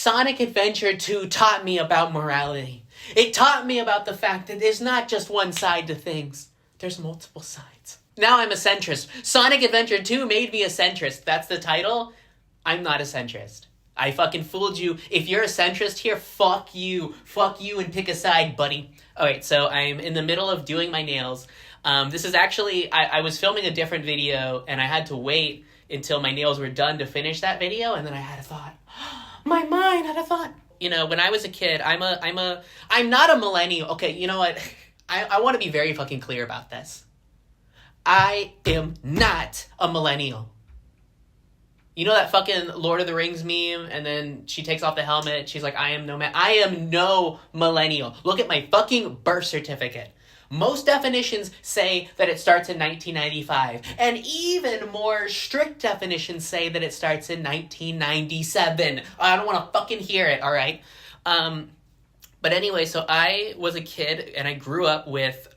Sonic Adventure 2 taught me about morality. It taught me about the fact that there's not just one side to things. There's multiple sides. Now I'm a centrist. Sonic Adventure 2 made me a centrist. That's the title. I'm not a centrist. I fucking fooled you. If you're a centrist here, fuck you. Fuck you and pick a side, buddy. Alright, so I'm in the middle of doing my nails. This is actually, I was filming a different video, and I had to wait until my nails were done to finish that video, and then I had a thought. My mind had a thought. You know, when I was a kid, I'm not a millennial. Okay, you know what? I want to be very fucking clear about this. I am not a millennial. You know that fucking Lord of the Rings meme, and then she takes off the helmet, she's like, I am no millennial. Look at my fucking birth certificate. Most definitions say that it starts in 1995, and even more strict definitions say that it starts in 1997. I don't want to fucking hear it, alright? But anyway, so I was a kid, and I grew up with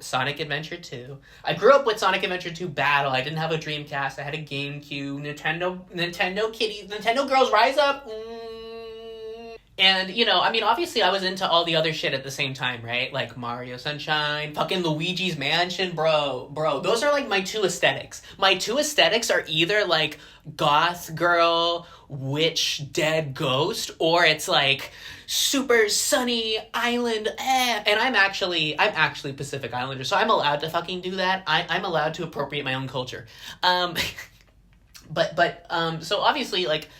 Sonic Adventure 2. I grew up with Sonic Adventure 2 Battle. I didn't have a Dreamcast. I had a GameCube, Nintendo Kitty, Nintendo Girls Rise Up. And, you know, I mean, obviously I was into all the other shit at the same time, right? Like Mario Sunshine, fucking Luigi's Mansion, bro. Those are like my two aesthetics. My two aesthetics are either like goth girl, witch, dead ghost, or it's like super sunny island, and I'm actually Pacific Islander, so I'm allowed to fucking do that. I'm allowed to appropriate my own culture. So obviously, like,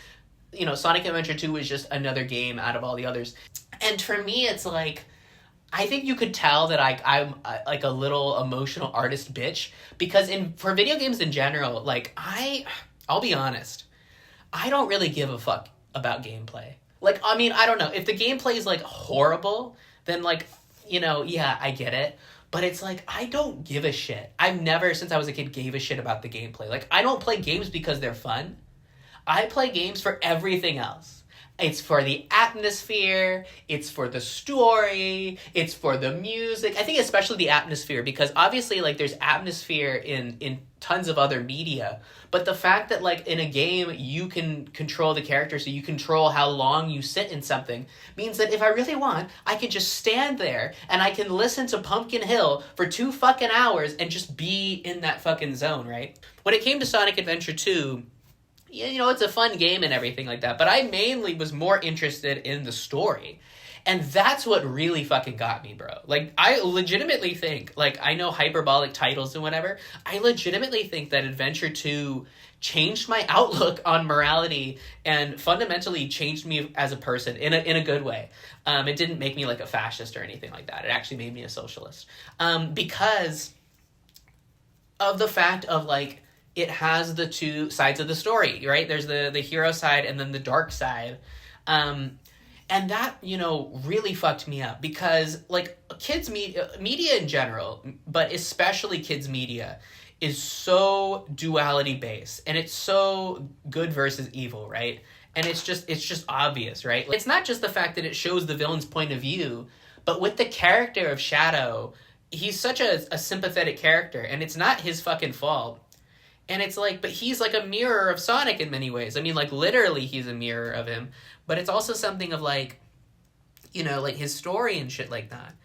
you know, Sonic Adventure 2 was just another game out of all the others. And for me, it's like, I think you could tell that I'm like a little emotional artist bitch, because for video games in general, like, I'll be honest, I don't really give a fuck about gameplay. Like, I mean, I don't know, if the gameplay is like horrible, then like, you know, yeah, I get it. But it's like, I don't give a shit. I've never, since I was a kid, gave a shit about the gameplay. Like, I don't play games because they're fun. I play games for everything else. It's for the atmosphere, it's for the story, it's for the music. I think especially the atmosphere, because obviously, like, there's atmosphere in tons of other media. But the fact that, like, in a game, you can control the character, so you control how long you sit in something, means that if I really want, I can just stand there, and I can listen to Pumpkin Hill for 2 fucking hours and just be in that fucking zone, right? When it came to Sonic Adventure 2, you know, it's a fun game and everything like that, but I mainly was more interested in the story. And that's what really fucking got me, bro. Like, I legitimately think, like, I know hyperbolic titles and whatever, I legitimately think that Adventure 2 changed my outlook on morality and fundamentally changed me as a person in a good way. It didn't make me like a fascist or anything like that. It actually made me a socialist. Because of the fact of, like, it has the two sides of the story, right? There's the hero side and then the dark side. And that, you know, really fucked me up, because, like, kids media in general, but especially kids media, is so duality based, and it's so good versus evil, right? And it's just obvious, right? It's not just the fact that it shows the villain's point of view, but with the character of Shadow, he's such a sympathetic character, and it's not his fucking fault. And it's like, but he's like a mirror of Sonic in many ways. I mean, like, literally he's a mirror of him. But it's also something of, like, you know, like, his story and shit like that.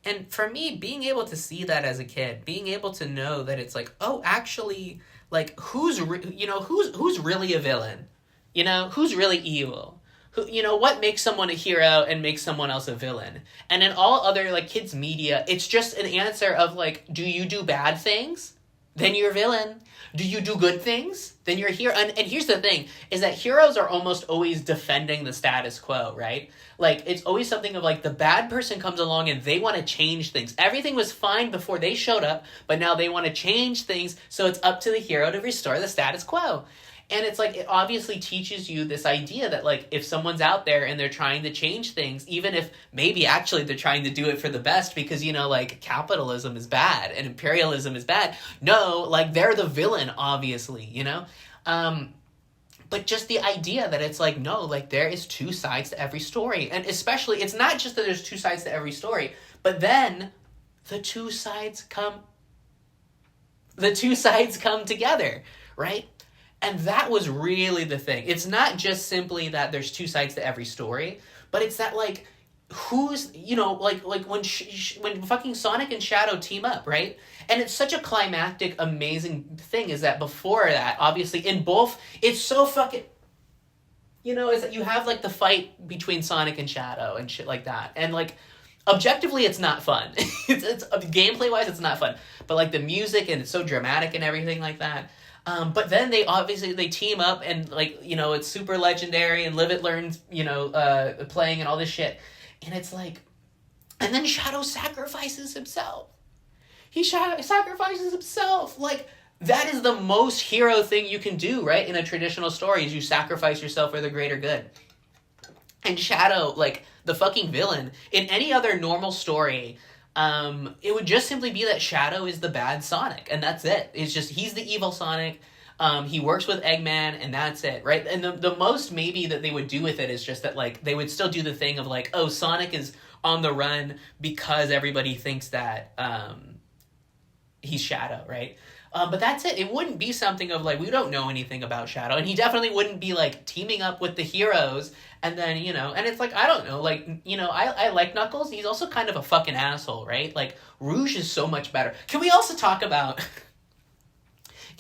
And for me, being able to see that as a kid, being able to know that it's like, oh, actually, like, who's really a villain? You know, who's really evil? Who, you know, what makes someone a hero and makes someone else a villain? And in all other, like, kids media, it's just an answer of, like, do you do bad things? Then you're a villain. Do you do good things? Then you're a hero. And here's the thing, is that heroes are almost always defending the status quo, right? Like, it's always something of, like, the bad person comes along and they want to change things. Everything was fine before they showed up, but now they want to change things, so it's up to the hero to restore the status quo. And it's like, it obviously teaches you this idea that, like, if someone's out there and they're trying to change things, even if maybe actually they're trying to do it for the best because, you know, like, capitalism is bad and imperialism is bad. No, like, they're the villain, obviously, you know? But just the idea that it's like, no, like, there is two sides to every story. And especially, it's not just that there's two sides to every story, but then the two sides come together, right? And that was really the thing. It's not just simply that there's two sides to every story, but it's that, like, who's, like when fucking Sonic and Shadow team up, right? And it's such a climactic, amazing thing is that before that, obviously, in both, it's so fucking, is that you have, like, the fight between Sonic and Shadow and shit like that. And, like, objectively, it's not fun. it's gameplay-wise, it's not fun. But, like, the music, and it's so dramatic and everything like that. But then they team up, and, like, it's super legendary, and Livet learns, playing and all this shit. And it's like, and then Shadow sacrifices himself. He sacrifices himself. Like, that is the most hero thing you can do, right? In a traditional story, is you sacrifice yourself for the greater good. And Shadow, like, the fucking villain, in any other normal story, it would just simply be that Shadow is the bad Sonic, and that's it. It's just, he's the evil Sonic. He works with Eggman, and that's it, right? And the most maybe that they would do with it is just that, like, they would still do the thing of, like, oh, Sonic is on the run because everybody thinks that he's Shadow, right? But that's it. It wouldn't be something of, like, we don't know anything about Shadow, and he definitely wouldn't be, like, teaming up with the heroes, and then, and it's like, I don't know, like, I like Knuckles. He's also kind of a fucking asshole, right? Like, Rouge is so much better. Can we also talk about...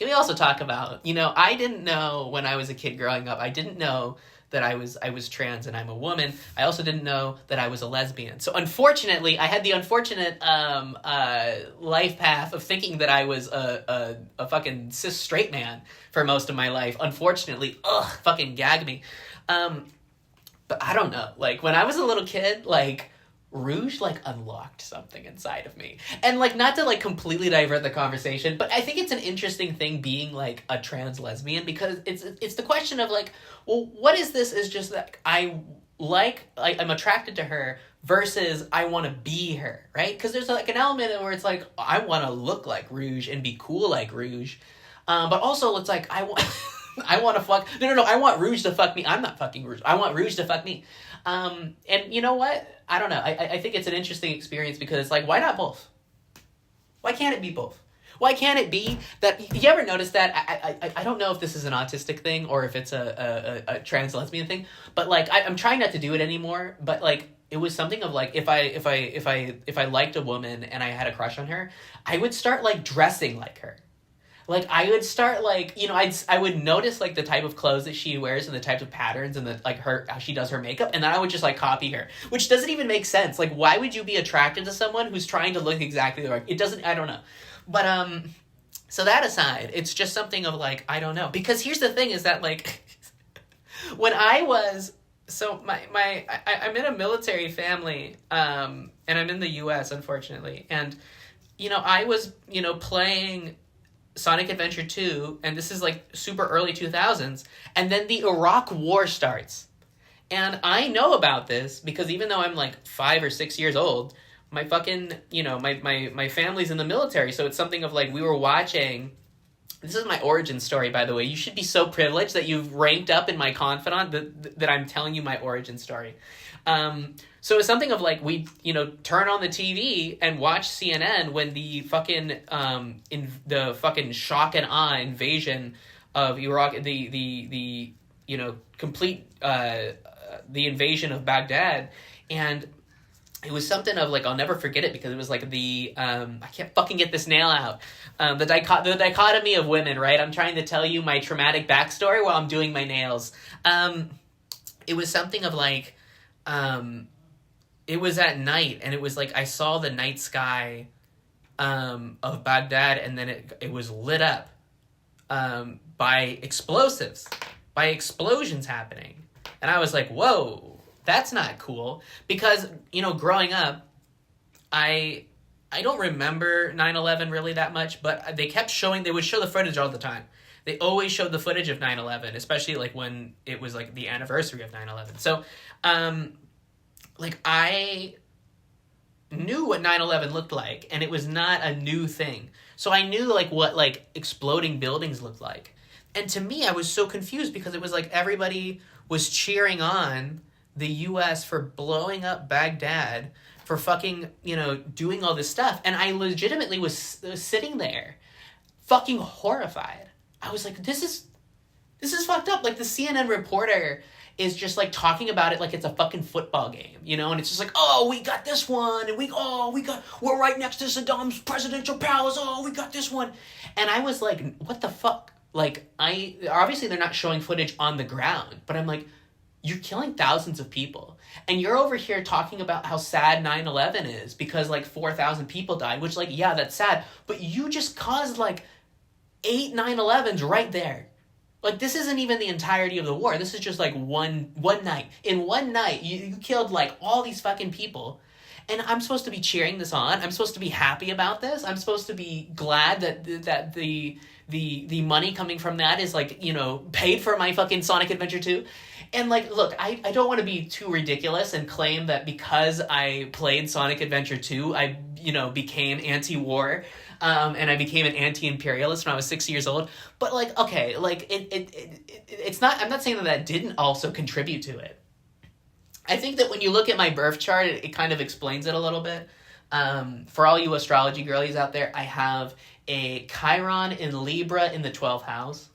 I didn't know when I was a kid growing up, I didn't know that I was trans and I'm a woman. I also didn't know that I was a lesbian. So unfortunately, I had the unfortunate life path of thinking that I was a fucking cis straight man for most of my life. Unfortunately, fucking gag me. But I don't know. Like, when I was a little kid, like, Rouge, like, unlocked something inside of me. And, like, not to, like, completely divert the conversation, but I think it's an interesting thing being, like, a trans lesbian, because it's the question of, like, well, what is this? Is just that I'm attracted to her versus I want to be her, right? Because there's, like, an element where it's like, I want to look like Rouge and be cool like Rouge. But also, it's like, I want to fuck... No, I want Rouge to fuck me. I'm not fucking Rouge. I want Rouge to fuck me. And you know what? I don't know. I think it's an interesting experience because it's like, why not both? Why can't it be both? Why can't it be that... You ever notice that? I don't know if this is an autistic thing or if it's a trans lesbian thing, but, like, I'm trying not to do it anymore, but, like, it was something of, like, if I liked a woman and I had a crush on her, I would start, like, dressing like her. Like, I would start, like, I would notice, like, the type of clothes that she wears and the types of patterns and the, like, how she does her makeup, and then I would just, like, copy her, which doesn't even make sense. Like, why would you be attracted to someone who's trying to look exactly like... It doesn't... I don't know. But, so that aside, it's just something of, like, I don't know. Because here's the thing is that, like, when I was... So, I'm in a military family, and I'm in the U.S., unfortunately, and, I was, playing Sonic Adventure 2, and this is, like, super early 2000s, and then the Iraq War starts. And I know about this because even though I'm, like, 5 or 6 years old, my fucking, my family's in the military, so it's something of, like, we were watching... This is my origin story, by the way. You should be so privileged that you've ranked up in my confidant that I'm telling you my origin story. So it's something of, like, we, turn on the TV and watch CNN when the fucking, the fucking shock and awe invasion of Iraq, the complete, the invasion of Baghdad. And it was something of, like, I'll never forget it because it was, like, I can't fucking get this nail out. The dichotomy of women, right? I'm trying to tell you my traumatic backstory while I'm doing my nails. It was something of, like, it was at night, and it was, like, I saw the night sky of Baghdad, and then it was lit up by explosives, by explosions happening. And I was like, whoa, that's not cool. Because, growing up, I don't remember 9/11 really that much, but they would show the footage all the time. They always showed the footage of 9/11, especially, like, when it was, like, the anniversary of 9/11. So, like, I knew what 9/11 looked like, and it was not a new thing. So I knew, like, what, like, exploding buildings looked like. And to me, I was so confused because it was like everybody was cheering on the U.S. for blowing up Baghdad, for fucking, doing all this stuff. And I legitimately was sitting there fucking horrified. I was like, this This is fucked up. Like, the CNN reporter is just, like, talking about it like it's a fucking football game, you know? And it's just like, oh, we got this one, and we're right next to Saddam's presidential palace, oh, we got this one. And I was like, what the fuck? Like, obviously they're not showing footage on the ground, but I'm like, you're killing thousands of people. And you're over here talking about how sad 9/11 is because, like, 4,000 people died, which, like, yeah, that's sad. But you just caused, like, 8 9/11s right there. Like, this isn't even the entirety of the war. This is just, like, one night. In one night, you killed, like, all these fucking people. And I'm supposed to be cheering this on. I'm supposed to be happy about this. I'm supposed to be glad that the money coming from that is, like, you know, paid for my fucking Sonic Adventure 2. And, like, look, I don't want to be too ridiculous and claim that because I played Sonic Adventure 2, I, you know, became anti-war. And I became an anti-imperialist when I was 6 years old. But, like, okay, like, it's not, I'm not saying that didn't also contribute to it. I think that when you look at my birth chart, it kind of explains it a little bit. For all you astrology girlies out there, I have a Chiron in Libra in the 12th house.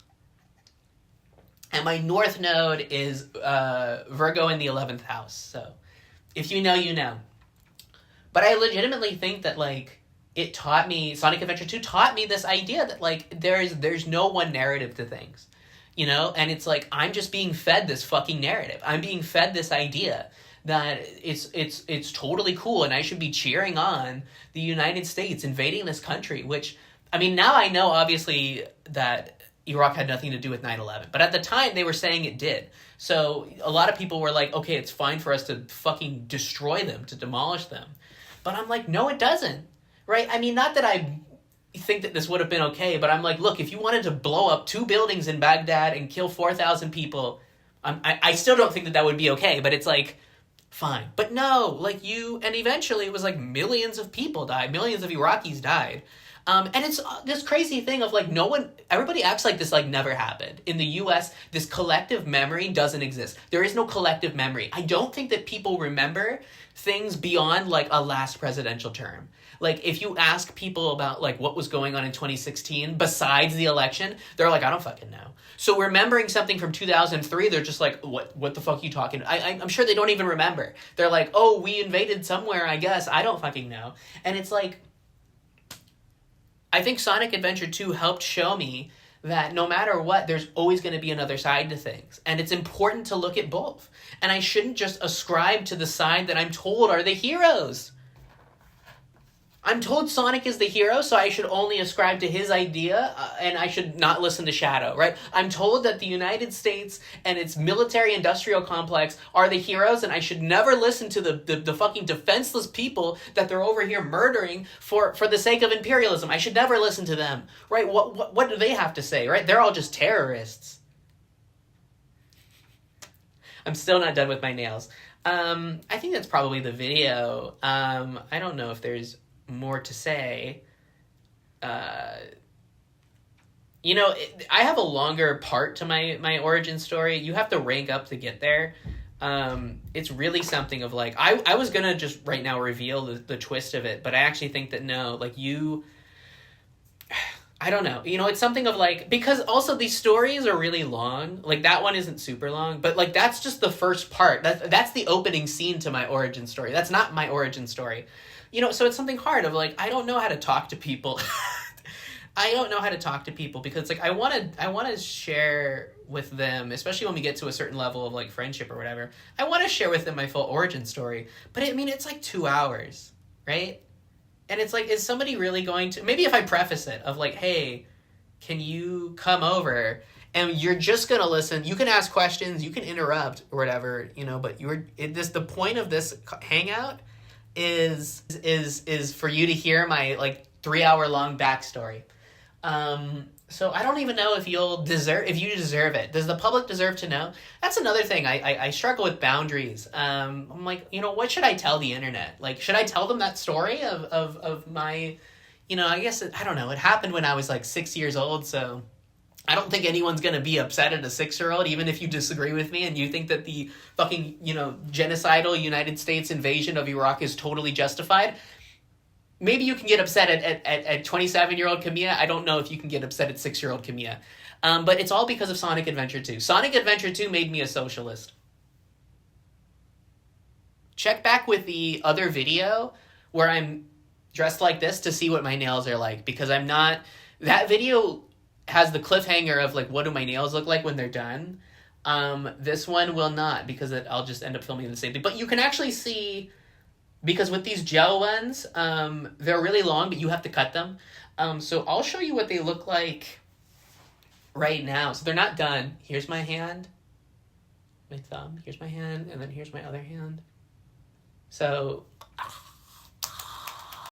And my North Node is Virgo in the 11th house. So, if you know, you know. But I legitimately think that, like, it taught me, Sonic Adventure 2 taught me this idea that, like, there's no one narrative to things, you know? And it's like, I'm just being fed this fucking narrative. I'm being fed this idea that it's totally cool and I should be cheering on the United States invading this country, which, I mean, now I know, obviously, that Iraq had nothing to do with 9/11. But at the time, they were saying it did. So a lot of people were like, okay, it's fine for us to fucking destroy them, to demolish them. But I'm like, no, it doesn't. Right? I mean, not that I think that this would have been okay, but I'm like, look, if you wanted to blow up 2 buildings in Baghdad and kill 4,000 people, I still don't think that would be okay, but it's like, fine. But no, like, and eventually it was like millions of people died, millions of Iraqis died. And it's this crazy thing of, like, everybody acts like this, like, never happened. In the U.S., this collective memory doesn't exist. There is no collective memory. I don't think that people remember things beyond, like, a last presidential term. Like, if you ask people about, like, what was going on in 2016 besides the election, they're like, I don't fucking know. So remembering something from 2003, they're just like, what the fuck are you talking about? I'm sure they don't even remember. They're like, oh, we invaded somewhere, I guess. I don't fucking know. And it's like, I think Sonic Adventure 2 helped show me that no matter what, there's always going to be another side to things. And it's important to look at both. And I shouldn't just ascribe to the side that I'm told are the heroes. I'm told Sonic is the hero, so I should only ascribe to his idea, and I should not listen to Shadow, right? I'm told that the United States and its military-industrial complex are the heroes, and I should never listen to the fucking defenseless people that they're over here murdering for the sake of imperialism. I should never listen to them, right? What do they have to say, right? They're all just terrorists. I'm still not done with my nails. I think that's probably the video. I don't know if there's more to say. You know, I have a longer part to my origin story. You have to rank up to get there. It's really something of, like, I was gonna just right now reveal the twist of it, but I actually think that no, like, I don't know. You know, it's something of, like, because also these stories are really long. Like, that one isn't super long, but, like, that's just the first part. That's the opening scene to my origin story. That's not my origin story. You know, so it's something hard of, like, I don't know how to talk to people. I don't know how to talk to people because, like, I want to share with them, especially when we get to a certain level of, like, friendship or whatever. I want to share with them my full origin story. But, I mean, it's, like, 2 hours, right? And it's, like, is somebody really going to... Maybe if I preface it of, like, hey, can you come over? And you're just going to listen. You can ask questions. You can interrupt or whatever, you know, but the point of this hangout is for you to hear my, like, 3-hour long backstory. So I don't even know if you deserve it. Does the public deserve to know? That's another thing. I struggle with boundaries. I'm like, you know, what should I tell the internet? Like, should I tell them that story of my, you know, I guess, I don't know. It happened when I was, like, 6 years old, so I don't think anyone's going to be upset at a 6-year-old, even if you disagree with me and you think that the fucking, you know, genocidal United States invasion of Iraq is totally justified. Maybe you can get upset at 27-year-old Camilla. I don't know if you can get upset at 6-year-old Camilla. But it's all because of Sonic Adventure 2. Sonic Adventure 2 made me a socialist. Check back with the other video where I'm dressed like this to see what my nails are like, because I'm not... That video has the cliffhanger of, like, what do my nails look like when they're done? This one will not, because I'll just end up filming the same thing. But you can actually see, because with these gel ones, they're really long, but you have to cut them. So I'll show you what they look like right now. So they're not done. Here's my hand, my thumb, here's my hand, and then here's my other hand. So